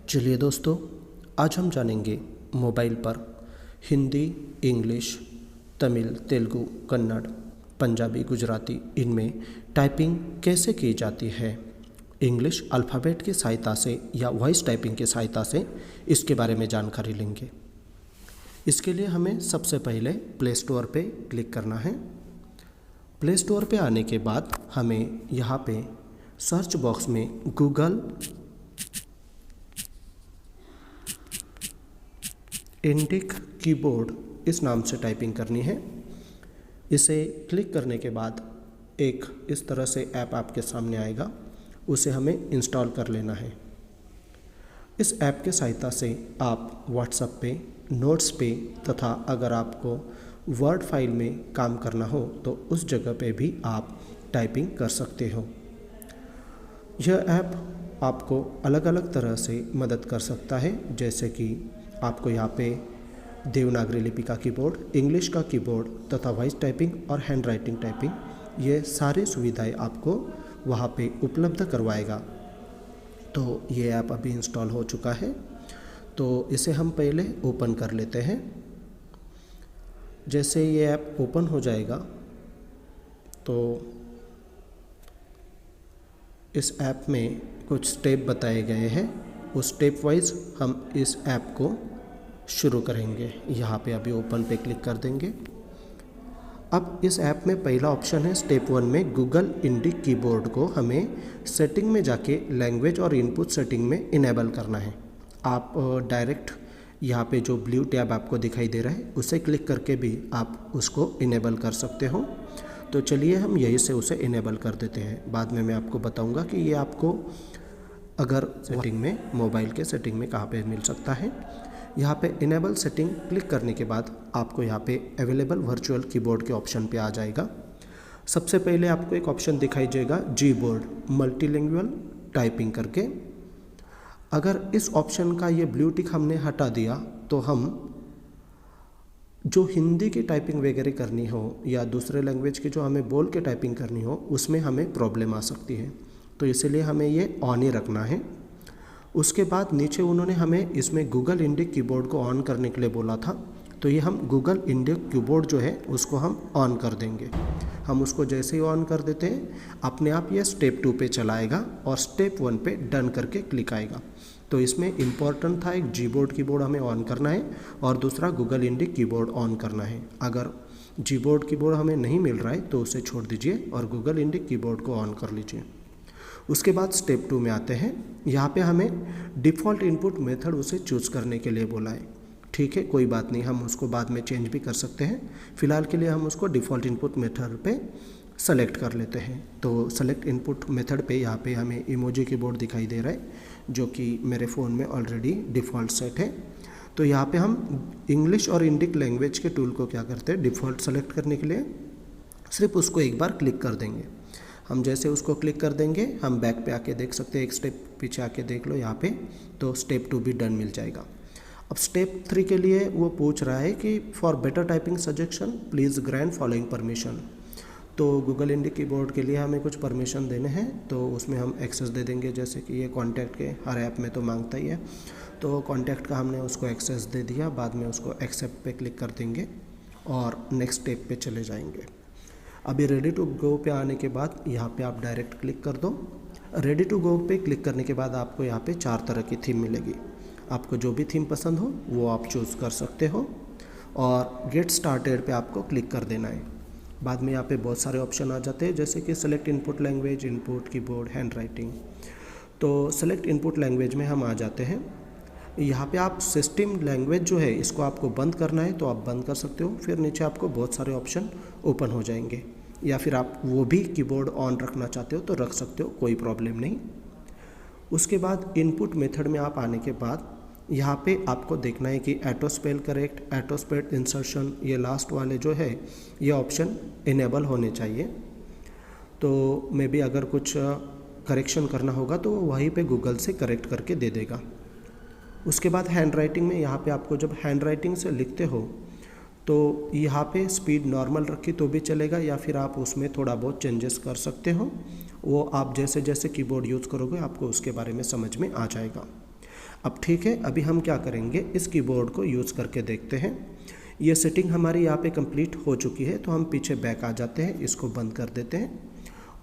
चलिए दोस्तों, आज हम जानेंगे मोबाइल पर हिंदी, इंग्लिश, तमिल, तेलुगु, कन्नड़, पंजाबी, गुजराती इनमें टाइपिंग कैसे की जाती है। इंग्लिश अल्फ़ाबेट की सहायता से या वॉइस टाइपिंग की सहायता से इसके बारे में जानकारी लेंगे। इसके लिए हमें सबसे पहले प्ले स्टोर पे क्लिक करना है। प्ले स्टोर पे आने के बाद हमें यहाँ पे सर्च बॉक्स में गूगल इंडिक कीबोर्ड इस नाम से टाइपिंग करनी है। इसे क्लिक करने के बाद एक इस तरह से ऐप आपके सामने आएगा, उसे हमें इंस्टॉल कर लेना है। इस ऐप के सहायता से आप व्हाट्सएप पे, नोट्स पे तथा अगर आपको वर्ड फाइल में काम करना हो तो उस जगह पे भी आप टाइपिंग कर सकते हो। यह ऐप आपको अलग अलग तरह से मदद कर सकता है, जैसे कि आपको यहाँ पे देवनागरी लिपि का कीबोर्ड, इंग्लिश का कीबोर्ड तथा वॉइस टाइपिंग और हैंड राइटिंग टाइपिंग ये सारी सुविधाएं आपको वहाँ पे उपलब्ध करवाएगा। तो ये ऐप अभी इंस्टॉल हो चुका है, तो इसे हम पहले ओपन कर लेते हैं। जैसे ये ऐप ओपन हो जाएगा तो इस ऐप में कुछ स्टेप बताए गए हैं, उस स्टेप वाइज हम इस ऐप को शुरू करेंगे। यहाँ पे अभी ओपन पे क्लिक कर देंगे। अब इस ऐप में पहला ऑप्शन है स्टेप 1 में गूगल इंडिक कीबोर्ड को हमें सेटिंग में जाके लैंग्वेज और इनपुट सेटिंग में इनेबल करना है। आप डायरेक्ट यहाँ पे जो ब्लू टैब आपको दिखाई दे रहा है उसे क्लिक करके भी आप उसको इनेबल कर सकते हो। तो चलिए हम यहीं से उसे इनेबल कर देते हैं। बाद में मैं आपको बताऊँगा कि ये आपको अगर सेटिंग में, मोबाइल के सेटिंग में कहाँ पे मिल सकता है। यहाँ पे इनेबल सेटिंग क्लिक करने के बाद आपको यहाँ पे अवेलेबल वर्चुअल कीबोर्ड के ऑप्शन पे आ जाएगा। सबसे पहले आपको एक ऑप्शन दिखाई देगा जी बोर्ड मल्टीलिंगुअल टाइपिंग करके। अगर इस ऑप्शन का ये ब्लू टिक हमने हटा दिया तो हम जो हिंदी की टाइपिंग वगैरह करनी हो या दूसरे लैंग्वेज की जो हमें बोल के टाइपिंग करनी हो उसमें हमें प्रॉब्लम आ सकती है, तो इसलिए हमें ये ऑन ही रखना है। उसके बाद नीचे उन्होंने हमें इसमें गूगल इंडिक कीबोर्ड को ऑन करने के लिए बोला था, तो ये हम गूगल इंडिक कीबोर्ड जो है उसको हम ऑन कर देंगे। हम उसको जैसे ही ऑन कर देते हैं अपने आप ये स्टेप 2 पे चलाएगा और स्टेप 1 पे डन करके क्लिक आएगा। तो इसमें इम्पॉर्टेंट था, एक जी बोर्ड कीबोर्ड हमें ऑन करना है और दूसरा गूगल इंडिक कीबोर्ड ऑन करना है। अगर जी बोर्ड कीबोर्ड हमें नहीं मिल रहा है तो उसे छोड़ दीजिए और गूगल इंडिक कीबोर्ड को ऑन कर लीजिए। उसके बाद स्टेप 2 में आते हैं। यहाँ पे हमें डिफ़ॉल्ट इनपुट मेथड उसे चूज़ करने के लिए बोला है। ठीक है, कोई बात नहीं, हम उसको बाद में चेंज भी कर सकते हैं। फ़िलहाल के लिए हम उसको डिफ़ॉल्ट इनपुट मेथड पे सेलेक्ट कर लेते हैं। तो सेलेक्ट इनपुट मेथड पे यहाँ पे हमें इमोजी कीबोर्ड दिखाई दे रहा है, जो कि मेरे फ़ोन में ऑलरेडी डिफ़ॉल्ट सेट है। तो यहाँ पे हम इंग्लिश और इंडिक लैंग्वेज के टूल को क्या करते हैं, डिफ़ॉल्ट सेलेक्ट करने के लिए सिर्फ उसको एक बार क्लिक कर देंगे। हम जैसे उसको क्लिक कर देंगे हम बैक पे आके देख सकते हैं, एक स्टेप पीछे आके देख लो यहाँ पे, तो स्टेप 2 भी डन मिल जाएगा। अब स्टेप 3 के लिए वो पूछ रहा है कि for better typing suggestion please grant following permission. तो गूगल इंडिक कीबोर्ड के लिए हमें कुछ परमिशन देने हैं, तो उसमें हम एक्सेस दे देंगे। जैसे कि ये कॉन्टैक्ट के हर ऐप में तो मांगता ही है, तो कॉन्टैक्ट का हमने उसको एक्सेस दे दिया। बाद में उसको एक्सेप्ट पे क्लिक कर देंगे और नेक्स्ट स्टेप पे चले जाएंगे। अभी रेडी टू गो पे आने के बाद यहाँ पे आप डायरेक्ट क्लिक कर दो। रेडी टू गो पे क्लिक करने के बाद आपको यहाँ पे 4 तरह की थीम मिलेगी। आपको जो भी थीम पसंद हो वो आप चूज़ कर सकते हो और गेट स्टार्टेड पे आपको क्लिक कर देना है। बाद में यहाँ पे बहुत सारे ऑप्शन आ जाते हैं, जैसे कि select input language, input keyboard, hand writing. तो सेलेक्ट इनपुट लैंग्वेज में हम आ जाते हैं। यहाँ पे आप सिस्टम लैंग्वेज जो है इसको आपको बंद करना है तो आप बंद कर सकते हो। फिर नीचे आपको बहुत सारे ऑप्शन ओपन हो जाएंगे, या फिर आप वो भी कीबोर्ड ऑन रखना चाहते हो तो रख सकते हो, कोई प्रॉब्लम नहीं। उसके बाद इनपुट मेथड में आप आने के बाद यहाँ पे आपको देखना है कि auto spell correct, auto spell insertion, ये लास्ट वाले जो है ये ऑप्शन इनेबल होने चाहिए। तो मे बी अगर कुछ करेक्शन करना होगा तो वहीं पे गूगल से करेक्ट करके दे देगा। उसके बाद हैंड राइटिंग में यहाँ पे आपको जब हैंड राइटिंग से लिखते हो तो यहाँ पे स्पीड नॉर्मल रखी तो भी चलेगा, या फिर आप उसमें थोड़ा बहुत चेंजेस कर सकते हो। वो आप जैसे जैसे कीबोर्ड यूज़ करोगे आपको उसके बारे में समझ में आ जाएगा। अब ठीक है, अभी हम क्या करेंगे, इस कीबोर्ड को यूज़ करके देखते हैं। ये सेटिंग हमारी यहाँ पे कंप्लीट हो चुकी है, तो हम पीछे बैक आ जाते हैं, इसको बंद कर देते हैं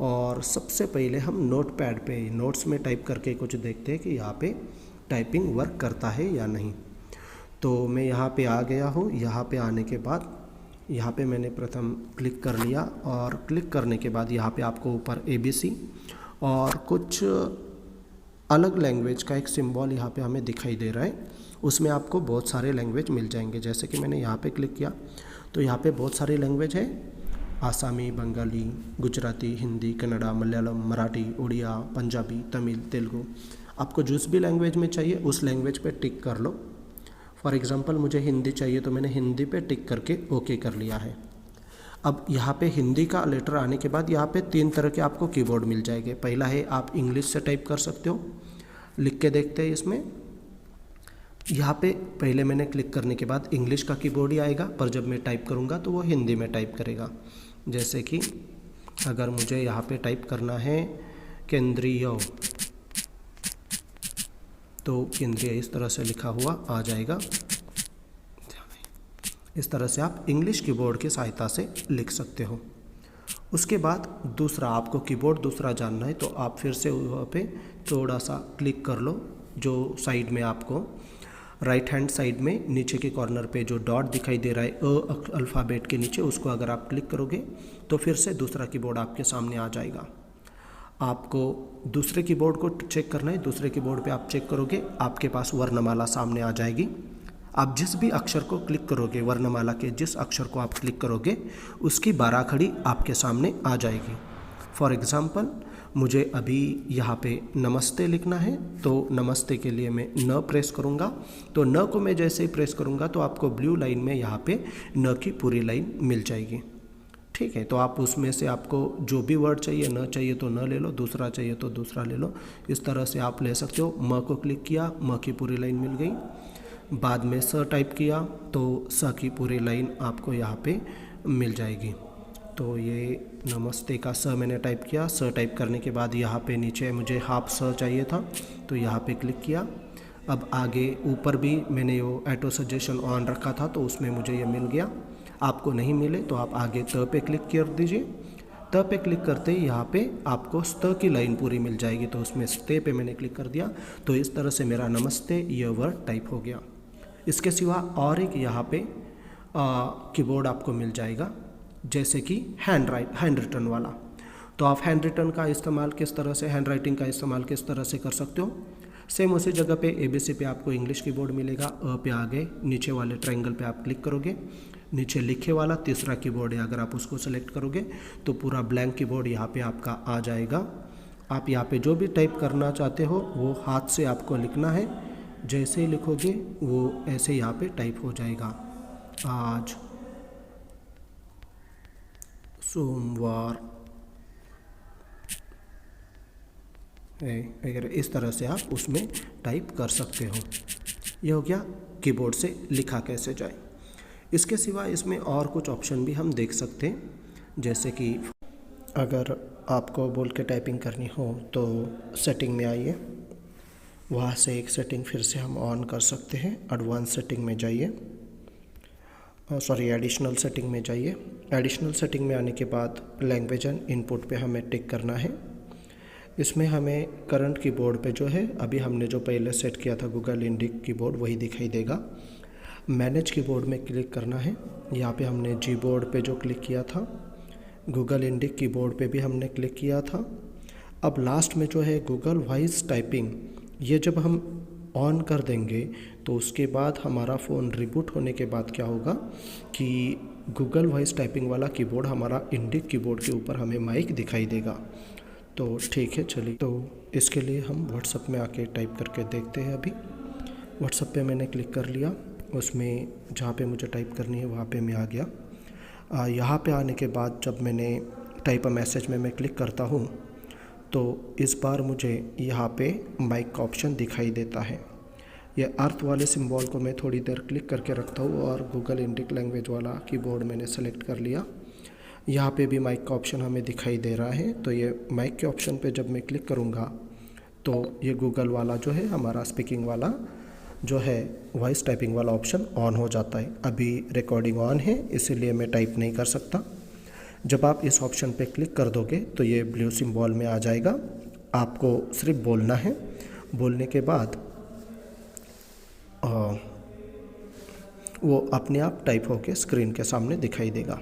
और सबसे पहले हम नोटपैड पे नोट्स में टाइप करके कुछ देखते हैं कि यहाँ पे टाइपिंग वर्क करता है या नहीं। तो मैं यहाँ पे आ गया हूँ। यहाँ पे आने के बाद यहाँ पे मैंने प्रथम क्लिक कर लिया और क्लिक करने के बाद यहाँ पे आपको ऊपर ABC और कुछ अलग लैंग्वेज का एक सिंबल यहाँ पे हमें दिखाई दे रहा है। उसमें आपको बहुत सारे लैंग्वेज मिल जाएंगे। जैसे कि मैंने यहाँ पे क्लिक किया तो यहाँ पे बहुत सारी लैंग्वेज है, आसामी, बंगाली, गुजराती, हिंदी, कन्नड़ा, मलयालम, मराठी, उड़िया, पंजाबी, तमिल, तेलुगु। आपको जिस भी लैंग्वेज में चाहिए उस लैंग्वेज पे टिक कर लो। फॉर एग्ज़ाम्पल मुझे हिंदी चाहिए तो मैंने हिंदी पे टिक करके ओके कर लिया है। अब यहाँ पे हिंदी का लेटर आने के बाद यहाँ पे 3 तरह के आपको कीबोर्ड मिल जाएंगे। पहला है आप इंग्लिश से टाइप कर सकते हो, लिख के देखते हैं इसमें। यहाँ पे पहले मैंने क्लिक करने के बाद इंग्लिश का कीबोर्ड ही आएगा, पर जब मैं टाइप करूँगा तो वो हिंदी में टाइप करेगा। जैसे कि अगर मुझे यहाँ पे टाइप करना है केंद्रीय, तो केंद्रीय इस तरह से लिखा हुआ आ जाएगा। इस तरह से आप इंग्लिश कीबोर्ड की सहायता से लिख सकते हो। उसके बाद दूसरा, आपको कीबोर्ड दूसरा जानना है तो आप फिर से वहाँ पे थोड़ा सा क्लिक कर लो। जो साइड में आपको राइट हैंड साइड में नीचे के कॉर्नर पे जो डॉट दिखाई दे रहा है अल्फ़ाबेट के नीचे, उसको अगर आप क्लिक करोगे तो फिर से दूसरा कीबोर्ड आपके सामने आ जाएगा। आपको दूसरे कीबोर्ड को चेक करना है। दूसरे कीबोर्ड पे आप चेक करोगे, आपके पास वर्णमाला सामने आ जाएगी। आप जिस भी अक्षर को क्लिक करोगे, वर्णमाला के जिस अक्षर को आप क्लिक करोगे उसकी 12 खड़ी आपके सामने आ जाएगी। फॉर एग्ज़ाम्पल मुझे अभी यहाँ पे नमस्ते लिखना है, तो नमस्ते के लिए मैं न प्रेस करूँगा। तो न को मैं जैसे ही प्रेस करूँगा तो आपको ब्लू लाइन में यहाँ पे न की पूरी लाइन मिल जाएगी। ठीक है, तो आप उसमें से आपको जो भी वर्ड चाहिए, न चाहिए तो न ले लो, दूसरा चाहिए तो दूसरा ले लो। इस तरह से आप ले सकते हो। म को क्लिक किया, म की पूरी लाइन मिल गई। बाद में स टाइप किया तो स की पूरी लाइन आपको यहाँ पे मिल जाएगी। तो ये नमस्ते का स मैंने टाइप किया। स टाइप करने के बाद यहाँ पे नीचे मुझे हाफ स चाहिए था, तो यहाँ पे क्लिक किया। अब आगे ऊपर भी मैंने वो ऑटो सजेशन ऑन रखा था तो उसमें मुझे ये मिल गया। आपको नहीं मिले तो आप आगे त पे क्लिक कर दीजिए। त पे क्लिक करते ही यहाँ पे आपको स्त की लाइन पूरी मिल जाएगी, तो उसमें स्ते पे मैंने क्लिक कर दिया। तो इस तरह से मेरा नमस्ते ये वर्ड टाइप हो गया। इसके सिवा और एक यहाँ पे कीबोर्ड आपको मिल जाएगा, जैसे कि हैंड रिटन वाला। तो आप हैंड रिटन का इस्तेमाल किस तरह से, हैंड राइटिंग का इस्तेमाल किस तरह से कर सकते हो। सेम उसी जगह पे ABC पे आपको इंग्लिश कीबोर्ड मिलेगा। पे आगे नीचे वाले ट्रायंगल पे आप क्लिक करोगे, नीचे लिखे वाला तीसरा कीबोर्ड है, अगर आप उसको सेलेक्ट करोगे तो पूरा ब्लैंक कीबोर्ड यहाँ पे आपका आ जाएगा। आप यहाँ पे जो भी टाइप करना चाहते हो वो हाथ से आपको लिखना है। जैसे ही लिखोगे वो ऐसे यहाँ पे टाइप हो जाएगा। आज सोमवार वगैरह, इस तरह से आप उसमें टाइप कर सकते हो। ये हो गया कीबोर्ड से लिखा कैसे जाए। इसके सिवा इसमें और कुछ ऑप्शन भी हम देख सकते हैं, जैसे कि अगर आपको बोल के टाइपिंग करनी हो तो सेटिंग में आइए, वहाँ से एक सेटिंग फिर से हम ऑन कर सकते हैं। एडवांस सेटिंग में जाइए, एडिशनल सेटिंग में जाइए। एडिशनल सेटिंग में आने के बाद लैंग्वेज एंड इनपुट पे हमें टिक करना है। इसमें हमें करंट कीबोर्ड पे जो है, अभी हमने जो पहले सेट किया था गूगल इंडिक कीबोर्ड, वही दिखाई देगा। मैनेज कीबोर्ड में क्लिक करना है। यहाँ पे हमने जी बोर्ड पे जो क्लिक किया था, गूगल इंडिक कीबोर्ड पे भी हमने क्लिक किया था। अब लास्ट में जो है गूगल वॉइस टाइपिंग, ये जब हम ऑन कर देंगे तो उसके बाद हमारा फ़ोन रिबूट होने के बाद क्या होगा कि गूगल वॉइस टाइपिंग वाला कीबोर्ड हमारा इंडिक कीबोर्ड के ऊपर हमें माइक दिखाई देगा। तो ठीक है, चलिए, तो इसके लिए हम व्हाट्सएप में आके टाइप करके देखते हैं। अभी व्हाट्सएप पे मैंने क्लिक कर लिया, उसमें जहाँ पे मुझे टाइप करनी है वहाँ पे मैं आ गया। यहाँ पे आने के बाद जब मैंने टाइप अ मैसेज में मैं क्लिक करता हूँ तो इस बार मुझे यहाँ पे माइक का ऑप्शन दिखाई देता है। ये अर्थ वाले सिंबल को मैं थोड़ी देर क्लिक करके रखता हूँ और गूगल इंडिक लैंग्वेज वाला कीबोर्ड मैंने सेलेक्ट कर लिया। यहाँ पे भी माइक का ऑप्शन हमें दिखाई दे रहा है। तो ये माइक के ऑप्शन पे जब मैं क्लिक करूँगा तो ये गूगल वाला जो है हमारा स्पीकिंग वाला जो है वॉइस टाइपिंग वाला ऑप्शन ऑन हो जाता है। अभी रिकॉर्डिंग ऑन है इसीलिए मैं टाइप नहीं कर सकता। जब आप इस ऑप्शन पे क्लिक कर दोगे तो ये ब्लू सिंबल में आ जाएगा। आपको सिर्फ बोलना है, बोलने के बाद वो अपने आप टाइप होके स्क्रीन के सामने दिखाई देगा।